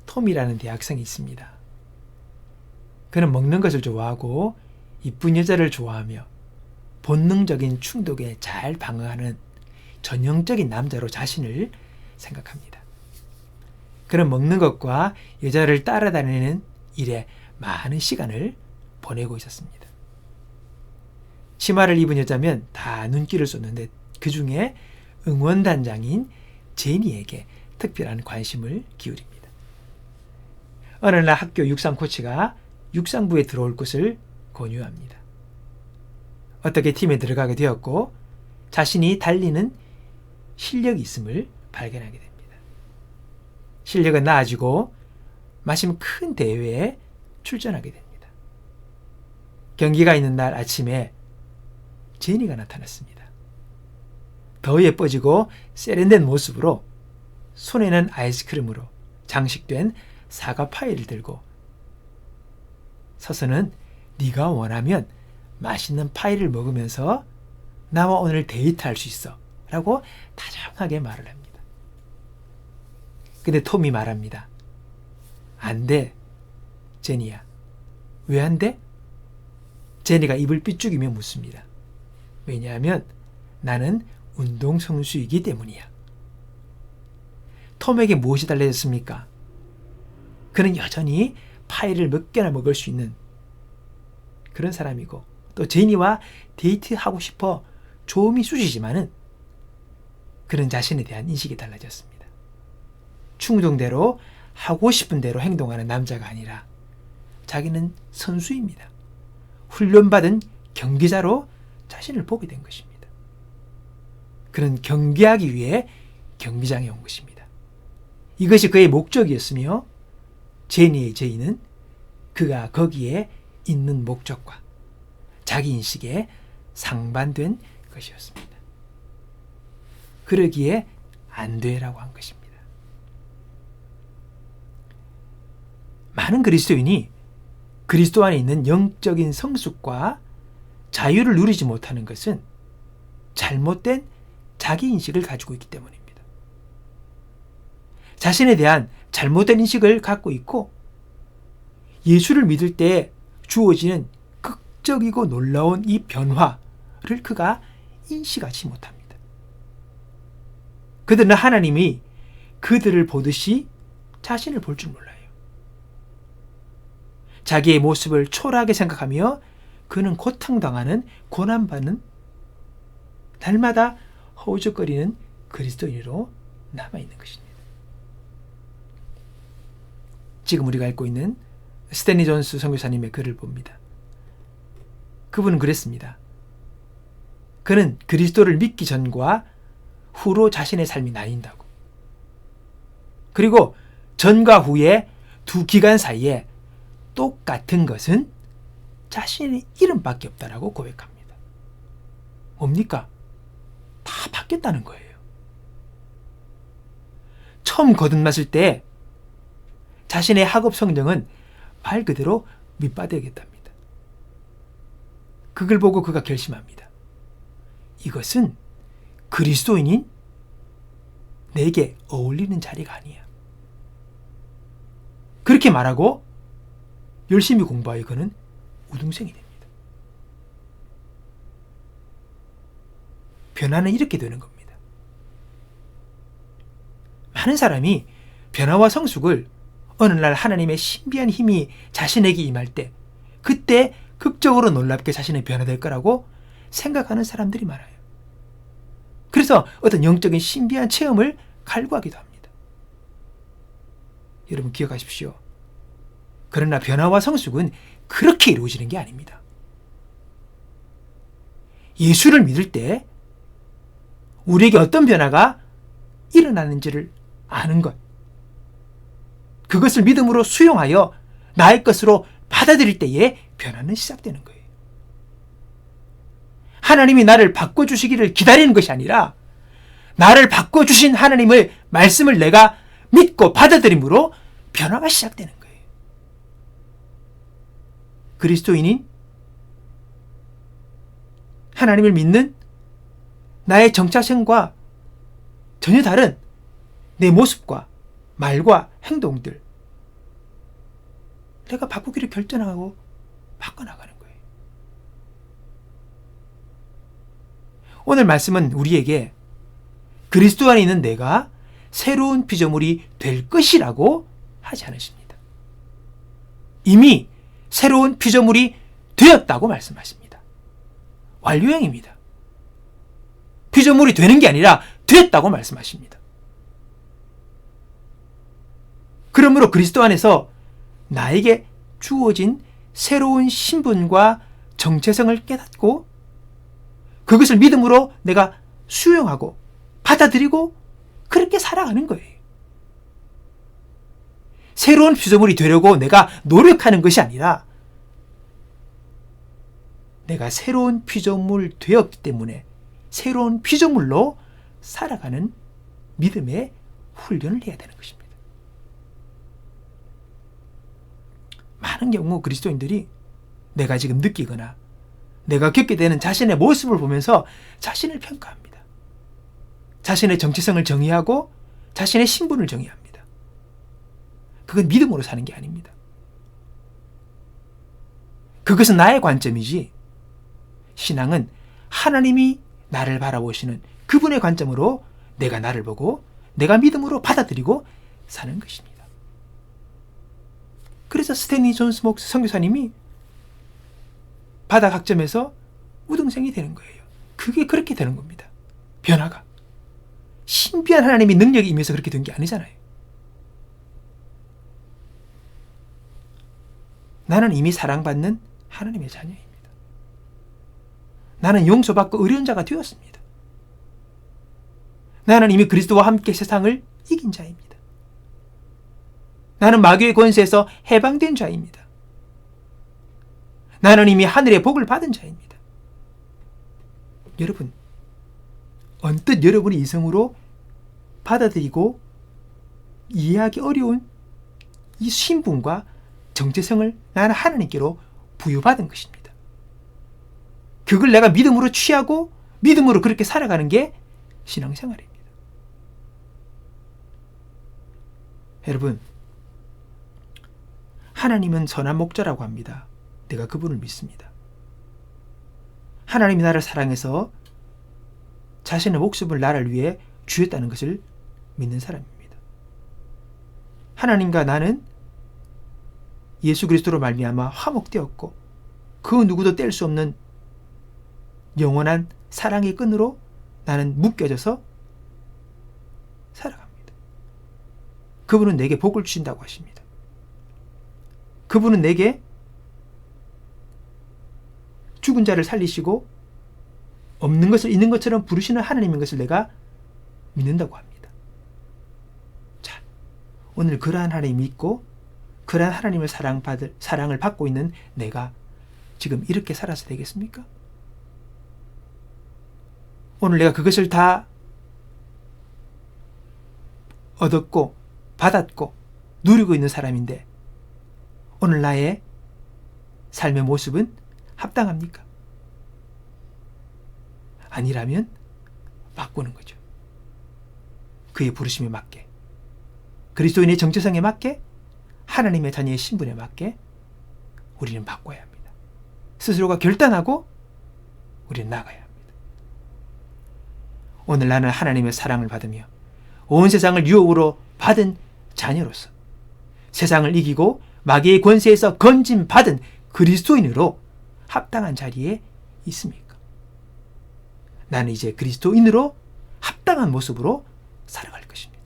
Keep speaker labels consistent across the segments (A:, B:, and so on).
A: 톰이라는 대학생이 있습니다. 그는 먹는 것을 좋아하고 이쁜 여자를 좋아하며 본능적인 충동에 잘 방어하는 전형적인 남자로 자신을 생각합니다. 그는 먹는 것과 여자를 따라다니는 일에 많은 시간을 보내고 있었습니다. 치마를 입은 여자면 다 눈길을 쏟는데 그 중에 응원단장인 제니에게 특별한 관심을 기울입니다. 어느 날 학교 육상 코치가 육상부에 들어올 것을 권유합니다. 어떻게 팀에 들어가게 되었고 자신이 달리는 실력이 있음을 발견하게 됩니다. 실력은 나아지고 마침 큰 대회에 출전하게 됩니다. 경기가 있는 날 아침에 제니가 나타났습니다. 더 예뻐지고 세련된 모습으로 손에는 아이스크림으로 장식된 사과 파이를 들고 서서는 네가 원하면 맛있는 파이를 먹으면서 나와 오늘 데이트할 수 있어 라고 다정하게 말을 합니다. 근데 톰이 말합니다. 안 돼, 제니야. 왜 안 돼? 제니가 입을 삐죽이며 묻습니다. 왜냐하면 나는 운동선수이기 때문이야. 톰에게 무엇이 달라졌습니까? 그는 여전히 파이를 몇 개나 먹을 수 있는 그런 사람이고 또 제니와 데이트하고 싶어 조음이 쑤시지만은 그는 자신에 대한 인식이 달라졌습니다. 충동대로 하고 싶은 대로 행동하는 남자가 아니라 자기는 선수입니다. 훈련받은 경기자로 자신을 보게 된 것입니다. 그는 경기하기 위해 경기장에 온 것입니다. 이것이 그의 목적이었으며 제니의 제의는 그가 거기에 있는 목적과 자기 인식에 상반된 것이었습니다. 그러기에 안 되라고 한 것입니다. 많은 그리스도인이 그리스도 안에 있는 영적인 성숙과 자유를 누리지 못하는 것은 잘못된 자기인식을 가지고 있기 때문입니다. 자신에 대한 잘못된 인식을 갖고 있고 예수를 믿을 때 주어지는 극적이고 놀라운 이 변화를 그가 인식하지 못합니다. 그들은 하나님이 그들을 보듯이 자신을 볼 줄 몰라요. 자기의 모습을 초라하게 생각하며 그는 고통당하는 고난받는 날마다 허우적거리는 그리스도인으로 남아있는 것입니다. 지금 우리가 읽고 있는 스탠리 존스 선교사님의 글을 봅니다. 그분은 그랬습니다. 그는 그리스도를 믿기 전과 후로 자신의 삶이 나뉜다고. 그리고 전과 후의 두 기간 사이에 똑같은 것은 자신의 이름밖에 없다라고 고백합니다. 뭡니까? 다 바뀌었다는 거예요. 처음 거듭났을 때 자신의 학업 성적은 말 그대로 밑바닥이었답니다. 그걸 보고 그가 결심합니다. 이것은 그리스도인인 내게 어울리는 자리가 아니야. 그렇게 말하고 열심히 공부하여 그는 우등생이 됩니다. 변화는 이렇게 되는 겁니다. 많은 사람이 변화와 성숙을 어느 날 하나님의 신비한 힘이 자신에게 임할 때 그때 극적으로 놀랍게 자신이 변화될 거라고 생각하는 사람들이 많아요. 그래서 어떤 영적인 신비한 체험을 갈구하기도 합니다. 여러분 기억하십시오. 그러나 변화와 성숙은 그렇게 이루어지는 게 아닙니다. 예수를 믿을 때 우리에게 어떤 변화가 일어나는지를 아는 것, 그것을 믿음으로 수용하여 나의 것으로 받아들일 때에 변화는 시작되는 거예요. 하나님이 나를 바꿔주시기를 기다리는 것이 아니라 나를 바꿔주신 하나님의 말씀을 내가 믿고 받아들임으로 변화가 시작되는 거예요. 그리스도인인 하나님을 믿는 나의 정체성과 전혀 다른 내 모습과 말과 행동들, 내가 바꾸기를 결정하고 바꿔나가는 거예요. 오늘 말씀은 우리에게 그리스도 안에 있는 내가 새로운 피조물이 될 것이라고 하지 않으십니다. 이미 새로운 피조물이 되었다고 말씀하십니다. 완료형입니다. 피조물이 되는 게 아니라 됐다고 말씀하십니다. 그러므로 그리스도 안에서 나에게 주어진 새로운 신분과 정체성을 깨닫고 그것을 믿음으로 내가 수용하고 받아들이고 그렇게 살아가는 거예요. 새로운 피조물이 되려고 내가 노력하는 것이 아니라 내가 새로운 피조물 되었기 때문에 새로운 피조물로 살아가는 믿음의 훈련을 해야 되는 것입니다. 많은 경우 그리스도인들이 내가 지금 느끼거나 내가 겪게 되는 자신의 모습을 보면서 자신을 평가합니다. 자신의 정체성을 정의하고 자신의 신분을 정의합니다. 그건 믿음으로 사는 게 아닙니다. 그것은 나의 관점이지 신앙은 하나님이 나를 바라보시는 그분의 관점으로 내가 나를 보고 내가 믿음으로 받아들이고 사는 것입니다. 그래서 스탠리 존스 선교사님이 바다 각점에서 우등생이 되는 거예요. 그게 그렇게 되는 겁니다. 변화가. 신비한 하나님의 능력이 임해서 그렇게 된 게 아니잖아요. 나는 이미 사랑받는 하나님의 자녀입니다. 나는 용서받고 의로운 자가 되었습니다. 나는 이미 그리스도와 함께 세상을 이긴 자입니다. 나는 마귀의 권세에서 해방된 자입니다. 나는 이미 하늘의 복을 받은 자입니다. 여러분, 언뜻 여러분이 이성으로 받아들이고 이해하기 어려운 이 신분과 정체성을 나는 하나님께로 부여받은 것입니다. 그걸 내가 믿음으로 취하고 믿음으로 그렇게 살아가는 게 신앙생활입니다. 여러분, 하나님은 선한 목자라고 합니다. 내가 그분을 믿습니다. 하나님이 나를 사랑해서 자신의 목숨을 나를 위해 주었다는 것을 믿는 사람입니다. 하나님과 나는 예수 그리스도로 말미암아 화목되었고 그 누구도 뗄 수 없는 영원한 사랑의 끈으로 나는 묶여져서 살아갑니다. 그분은 내게 복을 주신다고 하십니다. 그분은 내게 죽은 자를 살리시고 없는 것을 있는 것처럼 부르시는 하나님인 것을 내가 믿는다고 합니다. 자, 오늘 그러한 하나님 믿고 그러한 하나님을 사랑을 받고 있는 내가 지금 이렇게 살아서 되겠습니까? 오늘 내가 그것을 다 얻었고 받았고 누리고 있는 사람인데 오늘 나의 삶의 모습은 합당합니까? 아니라면 바꾸는 거죠. 그의 부르심에 맞게, 그리스도인의 정체성에 맞게, 하나님의 자녀의 신분에 맞게 우리는 바꿔야 합니다. 스스로가 결단하고 우리는 나가야 합니다. 오늘 나는 하나님의 사랑을 받으며 온 세상을 유혹으로 받은 자녀로서 세상을 이기고 마귀의 권세에서 건짐받은 그리스도인으로 합당한 자리에 있습니까? 나는 이제 그리스도인으로 합당한 모습으로 살아갈 것입니다.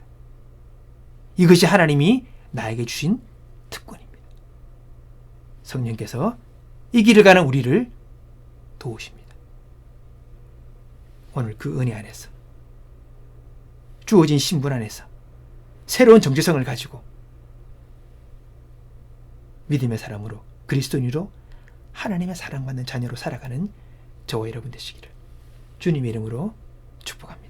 A: 이것이 하나님이 나에게 주신 특권입니다. 성령께서 이 길을 가는 우리를 도우십니다. 오늘 그 은혜 안에서 주어진 신분 안에서 새로운 정체성을 가지고 믿음의 사람으로 그리스도인으로 하나님의 사랑받는 자녀로 살아가는 저와 여러분 되시기를 주님의 이름으로 축복합니다.